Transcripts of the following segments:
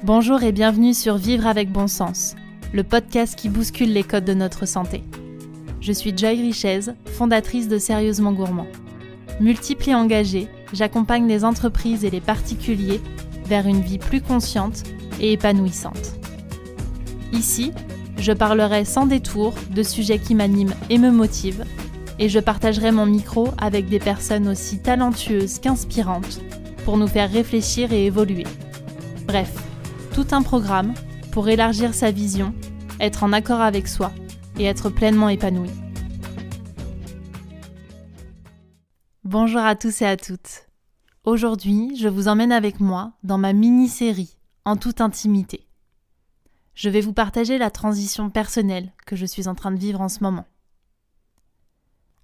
Bonjour et bienvenue sur Vivre avec bon sens, le podcast qui bouscule les codes de notre santé. Je suis Joy Richez, fondatrice de Sérieusement Gourmand. Multiple et engagée, j'accompagne les entreprises et les particuliers vers une vie plus consciente et épanouissante. Ici, je parlerai sans détour de sujets qui m'animent et me motivent, et je partagerai mon micro avec des personnes aussi talentueuses qu'inspirantes pour nous faire réfléchir et évoluer. Bref, tout un programme pour élargir sa vision, être en accord avec soi et être pleinement épanoui. Bonjour à tous et à toutes. Aujourd'hui, je vous emmène avec moi dans ma mini-série en toute intimité. Je vais vous partager la transition personnelle que je suis en train de vivre en ce moment.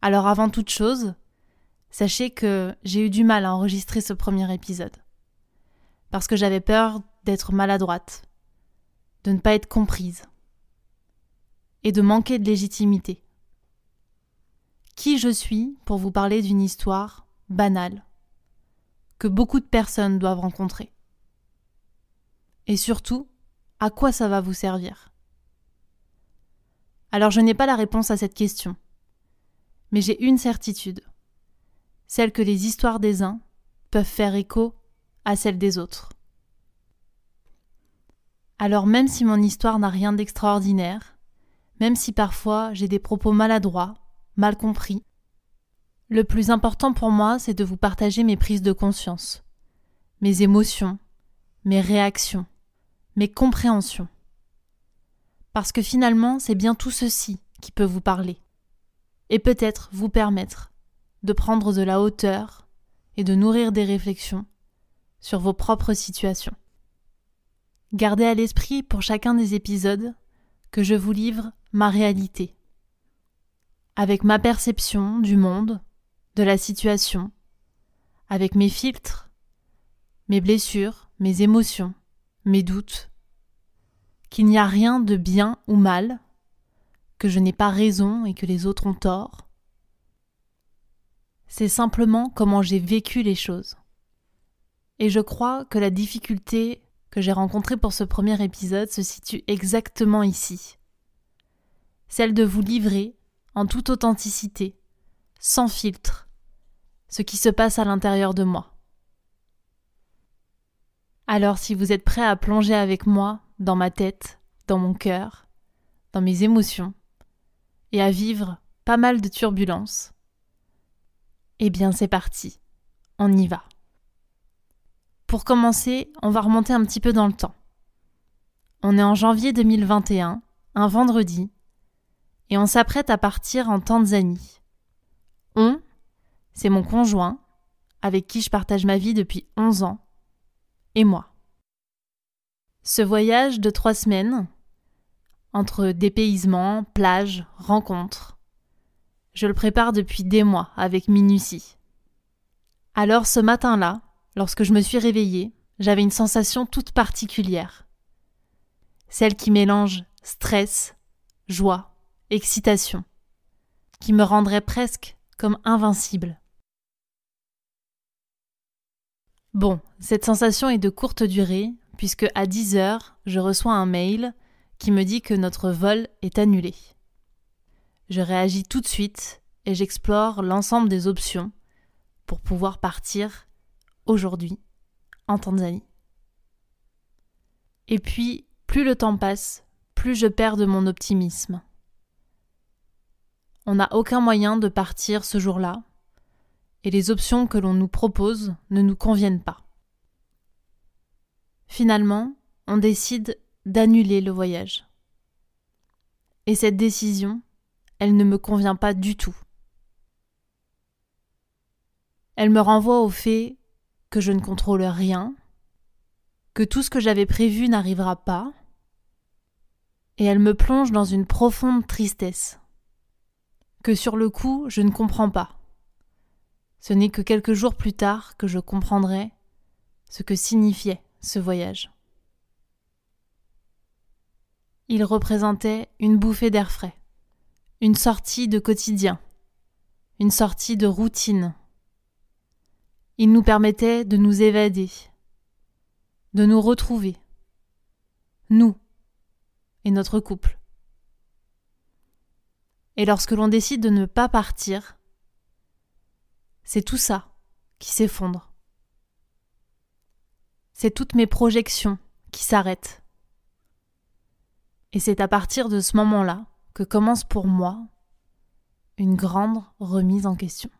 Alors avant toute chose, sachez que j'ai eu du mal à enregistrer ce premier épisode. Parce que j'avais peur d'être maladroite, de ne pas être comprise et de manquer de légitimité. Qui je suis pour vous parler d'une histoire banale que beaucoup de personnes doivent rencontrer? Et surtout, à quoi ça va vous servir? Alors je n'ai pas la réponse à cette question, mais j'ai une certitude, celle que les histoires des uns peuvent faire écho à celles des autres. Alors même si mon histoire n'a rien d'extraordinaire, même si parfois j'ai des propos maladroits, mal compris, le plus important pour moi, c'est de vous partager mes prises de conscience, mes émotions, mes réactions, mes compréhensions. Parce que finalement, c'est bien tout ceci qui peut vous parler, et peut-être vous permettre de prendre de la hauteur et de nourrir des réflexions sur vos propres situations. Gardez à l'esprit pour chacun des épisodes que je vous livre ma réalité, avec ma perception du monde, de la situation, avec mes filtres, mes blessures, mes émotions, mes doutes, qu'il n'y a rien de bien ou mal, que je n'ai pas raison et que les autres ont tort. C'est simplement comment j'ai vécu les choses. Et je crois que la difficulté que j'ai rencontrée pour ce premier épisode se situe exactement ici. Celle de vous livrer, en toute authenticité, sans filtre, ce qui se passe à l'intérieur de moi. Alors si vous êtes prêts à plonger avec moi dans ma tête, dans mon cœur, dans mes émotions, et à vivre pas mal de turbulences, eh bien c'est parti, on y va. Pour commencer, on va remonter un petit peu dans le temps. On est en janvier 2021, un vendredi, et on s'apprête à partir en Tanzanie. C'est mon conjoint, avec qui je partage ma vie depuis 11 ans, et moi. Ce voyage de 3 semaines, entre dépaysement, plage, rencontres, je le prépare depuis des mois avec minutie. Alors ce matin-là, lorsque je me suis réveillée, j'avais une sensation toute particulière. Celle qui mélange stress, joie, excitation, qui me rendrait presque comme invincible. Bon, cette sensation est de courte durée, puisque à 10h, je reçois un mail qui me dit que notre vol est annulé. Je réagis tout de suite et j'explore l'ensemble des options pour pouvoir partir aujourd'hui, en Tanzanie. Et puis, plus le temps passe, plus je perds de mon optimisme. On n'a aucun moyen de partir ce jour-là, et les options que l'on nous propose ne nous conviennent pas. Finalement, on décide d'annuler le voyage. Et cette décision, elle ne me convient pas du tout. Elle me renvoie au fait que je ne contrôle rien, que tout ce que j'avais prévu n'arrivera pas, et elle me plonge dans une profonde tristesse, que sur le coup, je ne comprends pas. Ce n'est que quelques jours plus tard que je comprendrai ce que signifiait ce voyage. Il représentait une bouffée d'air frais, une sortie de quotidien, une sortie de routine. Il nous permettait de nous évader, de nous retrouver, nous et notre couple. Et lorsque l'on décide de ne pas partir, c'est tout ça qui s'effondre. C'est toutes mes projections qui s'arrêtent. Et c'est à partir de ce moment-là que commence pour moi une grande remise en question.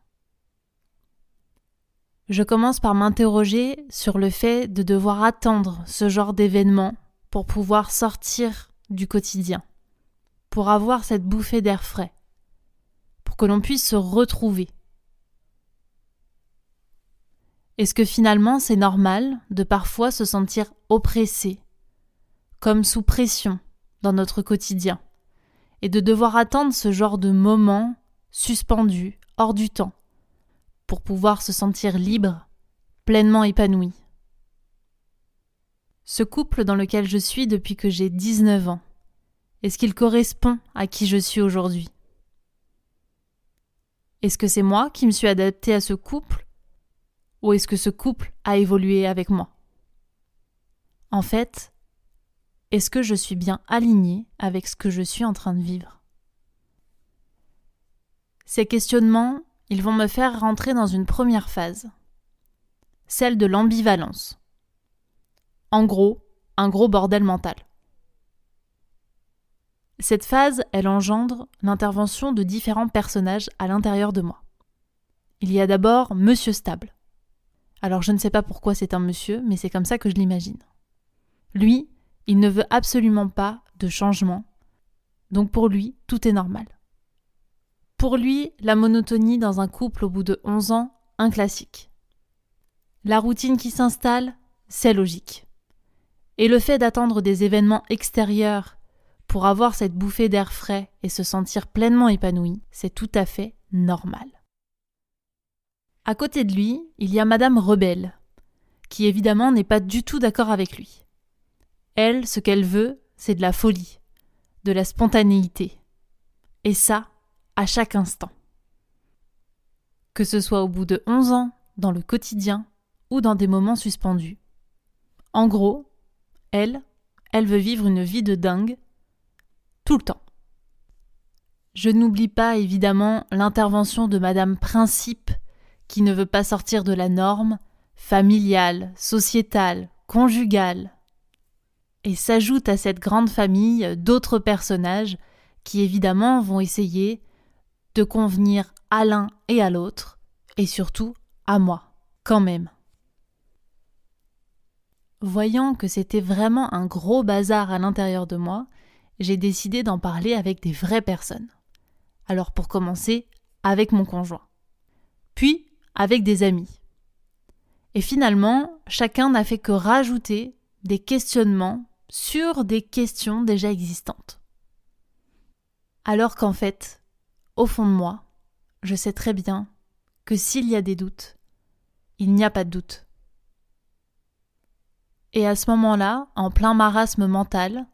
Je commence par m'interroger sur le fait de devoir attendre ce genre d'événement pour pouvoir sortir du quotidien, pour avoir cette bouffée d'air frais, pour que l'on puisse se retrouver. Est-ce que finalement c'est normal de parfois se sentir oppressé, comme sous pression dans notre quotidien, et de devoir attendre ce genre de moment suspendu, hors du temps, pour pouvoir se sentir libre, pleinement épanoui? Ce couple dans lequel je suis depuis que j'ai 19 ans, est-ce qu'il correspond à qui je suis aujourd'hui? Est-ce que c'est moi qui me suis adaptée à ce couple, ou est-ce que ce couple a évolué avec moi? En fait, est-ce que je suis bien alignée avec ce que je suis en train de vivre? Ces questionnements, ils vont me faire rentrer dans une première phase, celle de l'ambivalence. En gros, un gros bordel mental. Cette phase, elle engendre l'intervention de différents personnages à l'intérieur de moi. Il y a d'abord Monsieur Stable. Alors je ne sais pas pourquoi c'est un monsieur, mais c'est comme ça que je l'imagine. Lui, il ne veut absolument pas de changement, donc pour lui, tout est normal. Pour lui, la monotonie dans un couple au bout de 11 ans, un classique. La routine qui s'installe, c'est logique. Et le fait d'attendre des événements extérieurs pour avoir cette bouffée d'air frais et se sentir pleinement épanoui, c'est tout à fait normal. À côté de lui, il y a Madame Rebelle, qui évidemment n'est pas du tout d'accord avec lui. Elle, ce qu'elle veut, c'est de la folie, de la spontanéité. Et ça, à chaque instant. Que ce soit au bout de 11 ans, dans le quotidien ou dans des moments suspendus. En gros, elle veut vivre une vie de dingue, tout le temps. Je n'oublie pas évidemment l'intervention de Madame Principe, qui ne veut pas sortir de la norme familiale, sociétale, conjugale. Et s'ajoute à cette grande famille d'autres personnages qui évidemment vont essayer de convenir à l'un et à l'autre, et surtout à moi, quand même. Voyant que c'était vraiment un gros bazar à l'intérieur de moi, j'ai décidé d'en parler avec des vraies personnes. Alors pour commencer, avec mon conjoint. Puis avec des amis. Et finalement, chacun n'a fait que rajouter des questionnements sur des questions déjà existantes. Alors qu'en fait, au fond de moi, je sais très bien que s'il y a des doutes, il n'y a pas de doute. Et à ce moment-là, en plein marasme mental,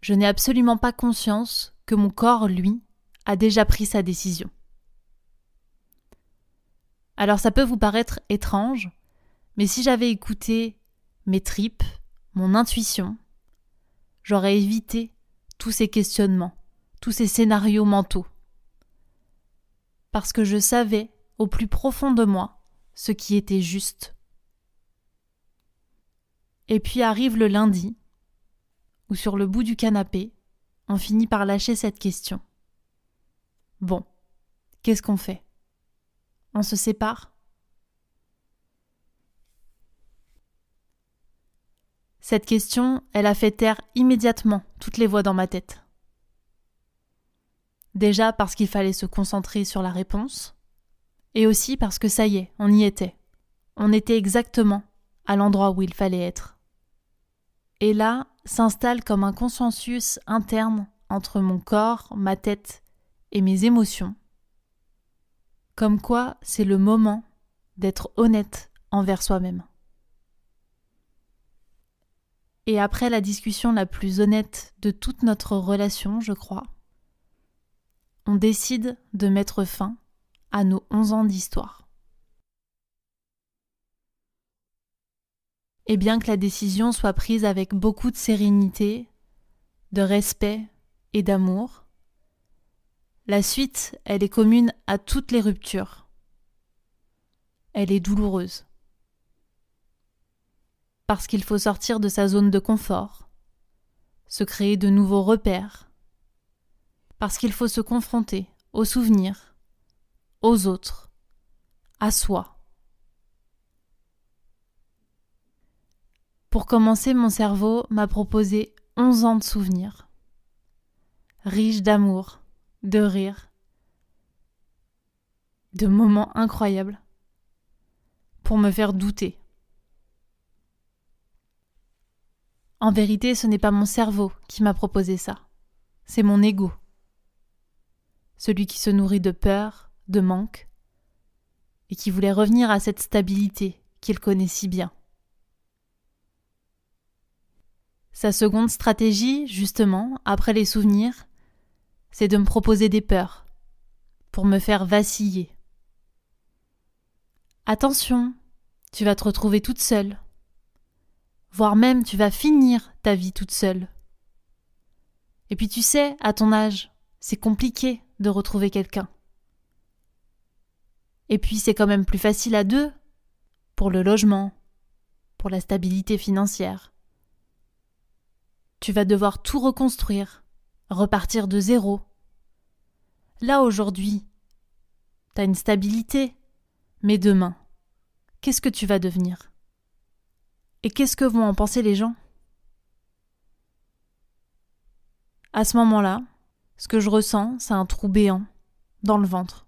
je n'ai absolument pas conscience que mon corps, lui, a déjà pris sa décision. Alors ça peut vous paraître étrange, mais si j'avais écouté mes tripes, mon intuition, j'aurais évité tous ces questionnements, tous ces scénarios mentaux. Parce que je savais, au plus profond de moi, ce qui était juste. Et puis arrive le lundi, où sur le bout du canapé, on finit par lâcher cette question. Bon, qu'est-ce qu'on fait? On se sépare? Cette question, elle a fait taire immédiatement toutes les voix dans ma tête. Déjà parce qu'il fallait se concentrer sur la réponse, et aussi parce que ça y est, on y était. On était exactement à l'endroit où il fallait être. Et là, s'installe comme un consensus interne entre mon corps, ma tête et mes émotions. Comme quoi, c'est le moment d'être honnête envers soi-même. Et après la discussion la plus honnête de toute notre relation, je crois, on décide de mettre fin à nos 11 ans d'histoire. Et bien que la décision soit prise avec beaucoup de sérénité, de respect et d'amour, la suite, elle est commune à toutes les ruptures. Elle est douloureuse. Parce qu'il faut sortir de sa zone de confort, se créer de nouveaux repères, parce qu'il faut se confronter aux souvenirs, aux autres, à soi. Pour commencer, mon cerveau m'a proposé 11 ans de souvenirs, riches d'amour, de rire, de moments incroyables, pour me faire douter. En vérité, ce n'est pas mon cerveau qui m'a proposé ça, c'est mon ego. Celui qui se nourrit de peur, de manque, et qui voulait revenir à cette stabilité qu'il connaît si bien. Sa seconde stratégie, justement, après les souvenirs, c'est de me proposer des peurs, pour me faire vaciller. Attention, tu vas te retrouver toute seule, voire même tu vas finir ta vie toute seule. Et puis tu sais, à ton âge, c'est compliqué de retrouver quelqu'un. Et puis c'est quand même plus facile à deux, pour le logement, pour la stabilité financière. Tu vas devoir tout reconstruire, repartir de zéro. Là aujourd'hui, t'as une stabilité, mais demain, qu'est-ce que tu vas devenir ? Et qu'est-ce que vont en penser les gens ? À ce moment-là, ce que je ressens, c'est un trou béant dans le ventre.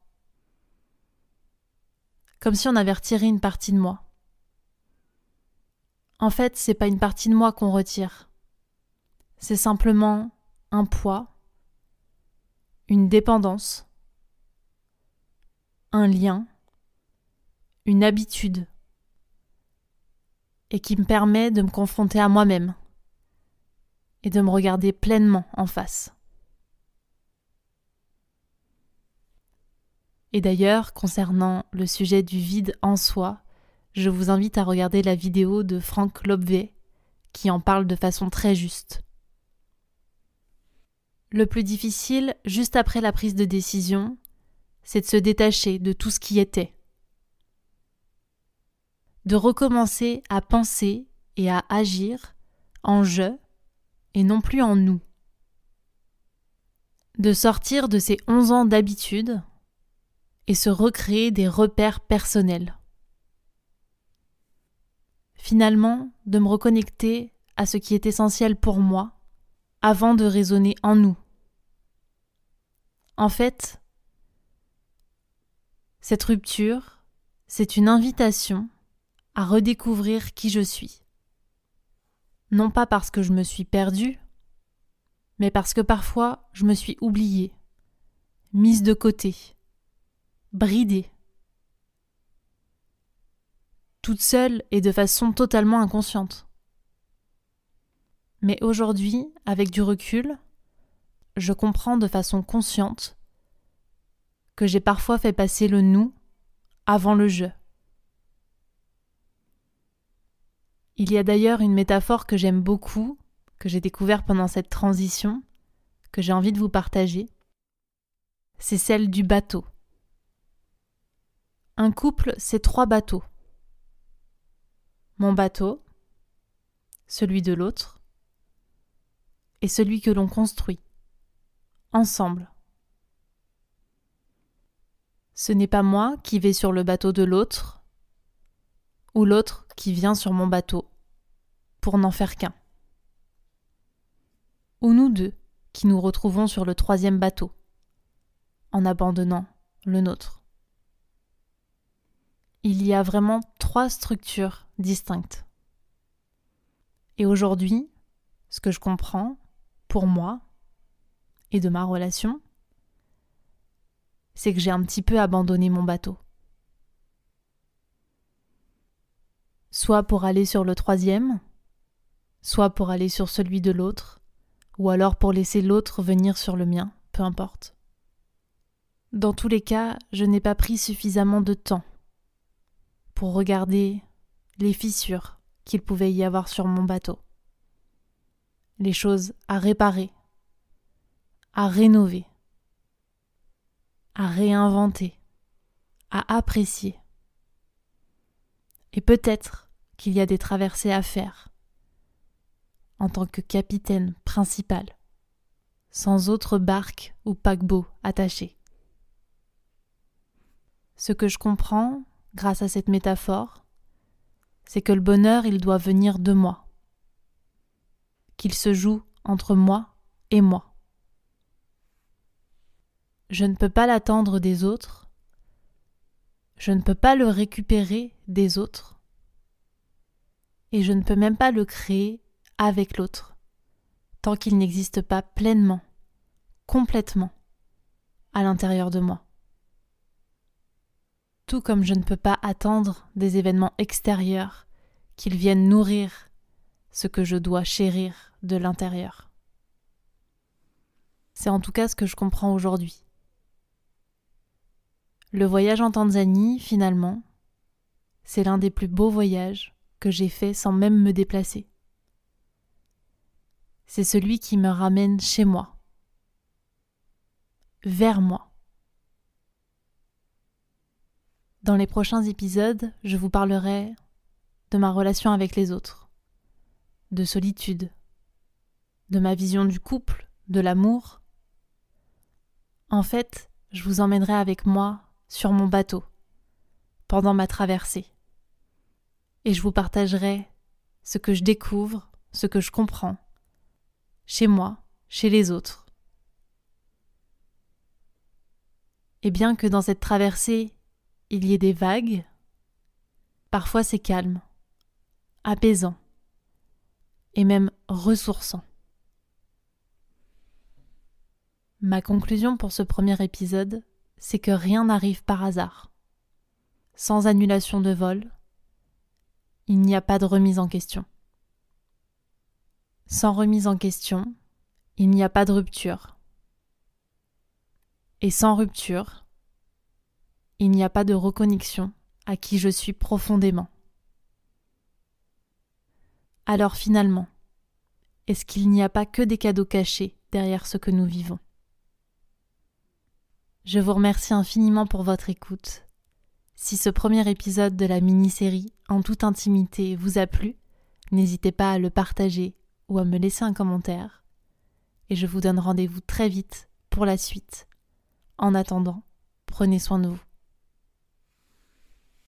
Comme si on avait retiré une partie de moi. En fait, c'est pas une partie de moi qu'on retire. C'est simplement un poids, une dépendance, un lien, une habitude, et qui me permet de me confronter à moi-même et de me regarder pleinement en face. Et d'ailleurs, concernant le sujet du vide en soi, je vous invite à regarder la vidéo de Frank Lobvé qui en parle de façon très juste. Le plus difficile, juste après la prise de décision, c'est de se détacher de tout ce qui était. De recommencer à penser et à agir en je et non plus en nous. De sortir de ces 11 ans d'habitude et se recréer des repères personnels. Finalement, de me reconnecter à ce qui est essentiel pour moi avant de raisonner en nous. En fait, cette rupture, c'est une invitation à redécouvrir qui je suis. Non pas parce que je me suis perdue, mais parce que parfois je me suis oubliée, mise de côté, bridée. Toute seule et de façon totalement inconsciente. Mais aujourd'hui, avec du recul, je comprends de façon consciente que j'ai parfois fait passer le nous avant le je. Il y a d'ailleurs une métaphore que j'aime beaucoup, que j'ai découvert pendant cette transition, que j'ai envie de vous partager. C'est celle du bateau. Un couple, c'est 3 bateaux. Mon bateau, celui de l'autre, et celui que l'on construit, ensemble. Ce n'est pas moi qui vais sur le bateau de l'autre, ou l'autre qui vient sur mon bateau, pour n'en faire qu'un. Ou nous deux qui nous retrouvons sur le 3e bateau, en abandonnant le nôtre. Il y a vraiment 3 structures distinctes. Et aujourd'hui, ce que je comprends, pour moi, et de ma relation, c'est que j'ai un petit peu abandonné mon bateau. Soit pour aller sur le 3e, soit pour aller sur celui de l'autre, ou alors pour laisser l'autre venir sur le mien, peu importe. Dans tous les cas, je n'ai pas pris suffisamment de temps pour regarder les fissures qu'il pouvait y avoir sur mon bateau. Les choses à réparer, à rénover, à réinventer, à apprécier. Et peut-être qu'il y a des traversées à faire en tant que capitaine principal, sans autre barque ou paquebot attaché. Ce que je comprends, grâce à cette métaphore, c'est que le bonheur, il doit venir de moi, qu'il se joue entre moi et moi. Je ne peux pas l'attendre des autres, je ne peux pas le récupérer des autres, et je ne peux même pas le créer avec l'autre, tant qu'il n'existe pas pleinement, complètement, à l'intérieur de moi. Tout comme je ne peux pas attendre des événements extérieurs qu'ils viennent nourrir ce que je dois chérir de l'intérieur. C'est en tout cas ce que je comprends aujourd'hui. Le voyage en Tanzanie, finalement, c'est l'un des plus beaux voyages que j'ai fait sans même me déplacer. C'est celui qui me ramène chez moi, vers moi. Dans les prochains épisodes, je vous parlerai de ma relation avec les autres, de solitude, de ma vision du couple, de l'amour. En fait, je vous emmènerai avec moi sur mon bateau, pendant ma traversée. Et je vous partagerai ce que je découvre, ce que je comprends, chez moi, chez les autres. Et bien que dans cette traversée, il y ait des vagues, parfois c'est calme, apaisant et même ressourçant. Ma conclusion pour ce premier épisode, c'est que rien n'arrive par hasard. Sans annulation de vol, il n'y a pas de remise en question. Sans remise en question, il n'y a pas de rupture. Et sans rupture, il n'y a pas de reconnexion à qui je suis profondément. Alors finalement, est-ce qu'il n'y a pas que des cadeaux cachés derrière ce que nous vivons ? Je vous remercie infiniment pour votre écoute. Si ce premier épisode de la mini-série En toute intimité vous a plu, n'hésitez pas à le partager ou à me laisser un commentaire. Et je vous donne rendez-vous très vite pour la suite. En attendant, prenez soin de vous.